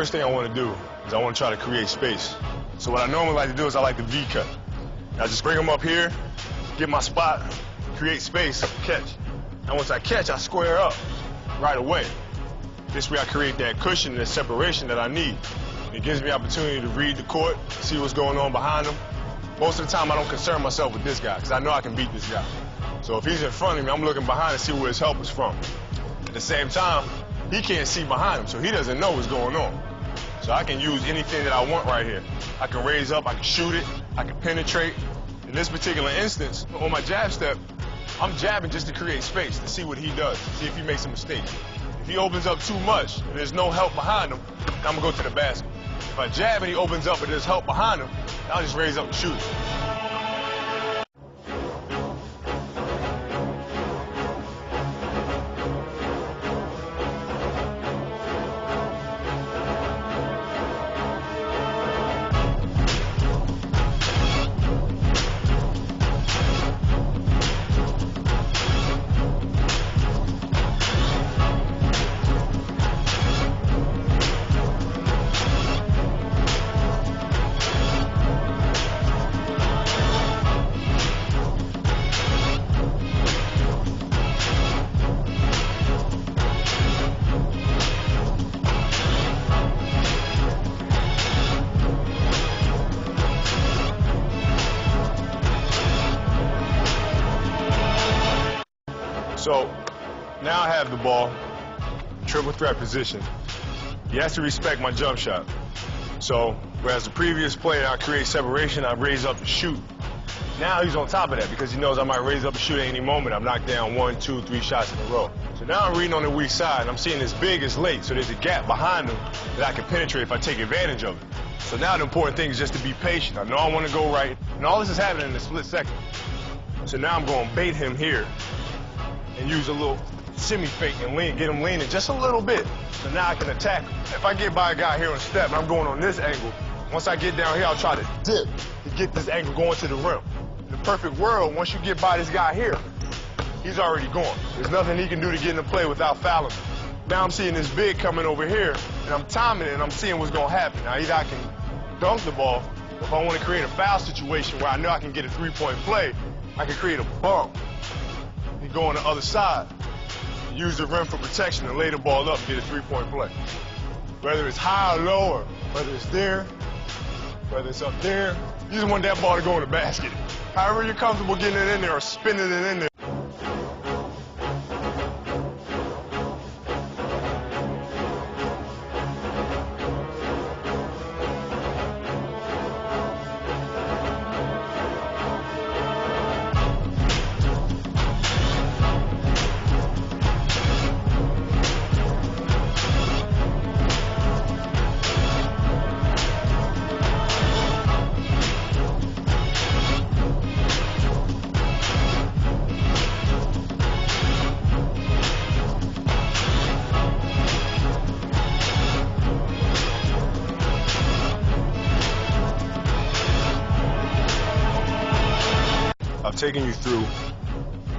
first thing I want to do is I want to try to create space. So what I normally like to do is I like the V cut. I just bring them up here, get my spot, create space, catch. And once I catch, I square up right away. This way I create that cushion and that separation that I need. It gives me the opportunity to read the court, see what's going on behind him. Most of the time I don't concern myself with this guy because I know I can beat this guy. So if he's in front of me, I'm looking behind to see where his help is from. At the same time, he can't see behind him, so he doesn't know what's going on. So I can use anything that I want right here. I can raise up, I can shoot it, I can penetrate. In this particular instance, on my jab step, I'm jabbing just to create space, to see what he does, see if he makes a mistake. If he opens up too much and there's no help behind him, I'm gonna go to the basket. If I jab and he opens up and there's help behind him, I'll just raise up and shoot it. So now I have the ball, triple threat position. He has to respect my jump shot. So whereas the previous play, I create separation, I raise up to shoot. Now he's on top of that because he knows I might raise up and shoot at any moment. I'm knocked down 1, 2, 3 shots in a row. So now I'm reading on the weak side, and I'm seeing this big is late, so there's a gap behind him that I can penetrate if I take advantage of it. So now the important thing is just to be patient. I know I want to go right, and all this is happening in a split second. So now I'm going to bait him here and use a little semi-fake and lean, get him leaning just a little bit. So now I can attack him. If I get by a guy here on the step and I'm going on this angle, once I get down here, I'll try to dip to get this angle going to the rim. In the perfect world, once you get by this guy here, he's already gone. There's nothing he can do to get into play without fouling. Now I'm seeing this big coming over here, and I'm timing it, and I'm seeing what's going to happen. Now either I can dunk the ball, or if I want to create a foul situation where I know I can get a three-point play, I can create a bump and go on the other side, use the rim for protection and lay the ball up and get a three-point play. Whether it's high or low, or whether it's there, whether it's up there, you just want that ball to go in the basket. However you're comfortable getting it in there or spinning it in there. I've taken you through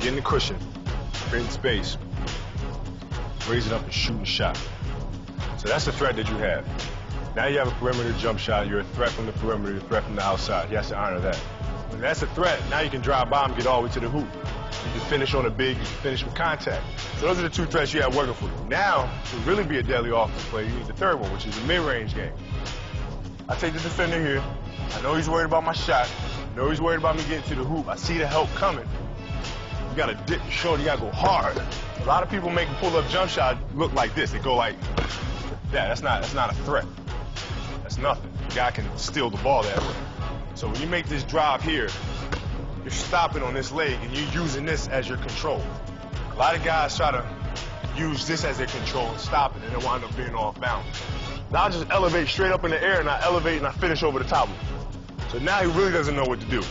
getting the cushion, creating space, raising up and shooting a shot. So that's the threat that you have. Now you have a perimeter jump shot. You're a threat from the perimeter, a threat from the outside. He has to honor that. When that's a threat, now you can drive by him, get all the way to the hoop. You can finish on a big, you can finish with contact. So those are the two threats you have working for you. Now, to really be a deadly offensive player, you need the third one, which is a mid-range game. I take the defender here. I know he's worried about my shot. I know he's worried about me getting to the hoop. I see the help coming. You gotta dip your shoulder, you gotta go hard. A lot of people make a pull-up jump shot look like this. They go like, yeah, that's not a threat. That's nothing. The guy can steal the ball that way. So when you make this drive here, you're stopping on this leg and you're using this as your control. A lot of guys try to use this as their control and stop it, and they wind up being off balance. Now I just elevate straight up in the air, and I elevate and I finish over the top of him. So now he really doesn't know what to do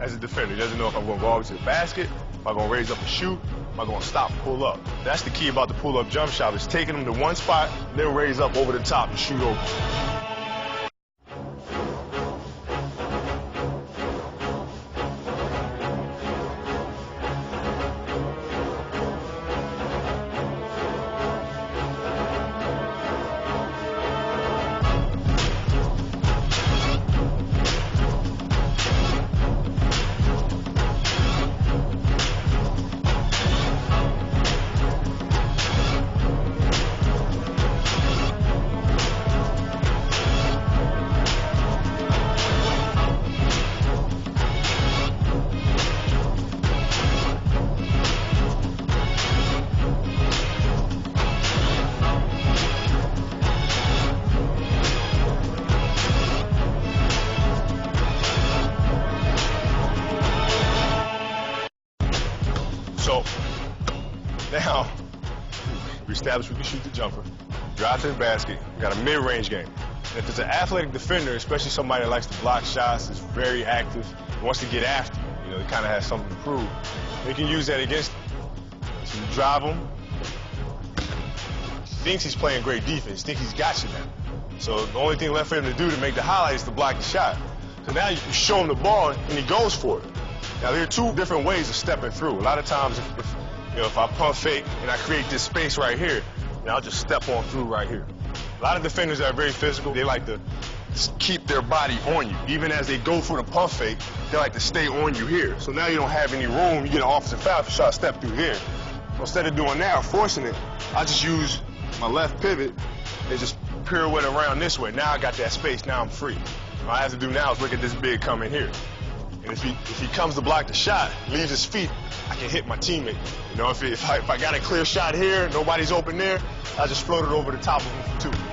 as a defender. He doesn't know if I'm going to go all the way to the basket, if I'm going to raise up and shoot, if I'm going to stop and pull up. That's the key about the pull-up jump shot, is taking him to one spot, then raise up over the top and shoot over. We established we can shoot the jumper, drive to the basket, we got a mid-range game. And if it's an athletic defender, especially somebody that likes to block shots, is very active, wants to get after you, they kind of has something to prove, they can use that against him. So you drive him, thinks he's playing great defense, thinks he's got you now. So the only thing left for him to do to make the highlight is to block the shot. So now you show him the ball and he goes for it. Now there are two different ways of stepping through. A lot of times if I pump fake and I create this space right here, I'll just step on through right here. A lot of defenders that are very physical, they like to keep their body on you. Even as they go for the pump fake, they like to stay on you here. So now you don't have any room, you get an offensive foul if you try to step through here. So instead of doing that or forcing it, I just use my left pivot and just pirouette around this way. Now I got that space, now I'm free. All I have to do now is look at this big coming here. And if he comes to block the shot, leaves his feet, I can hit my teammate. If I got a clear shot here, nobody's open there, I just float it over the top of him for two.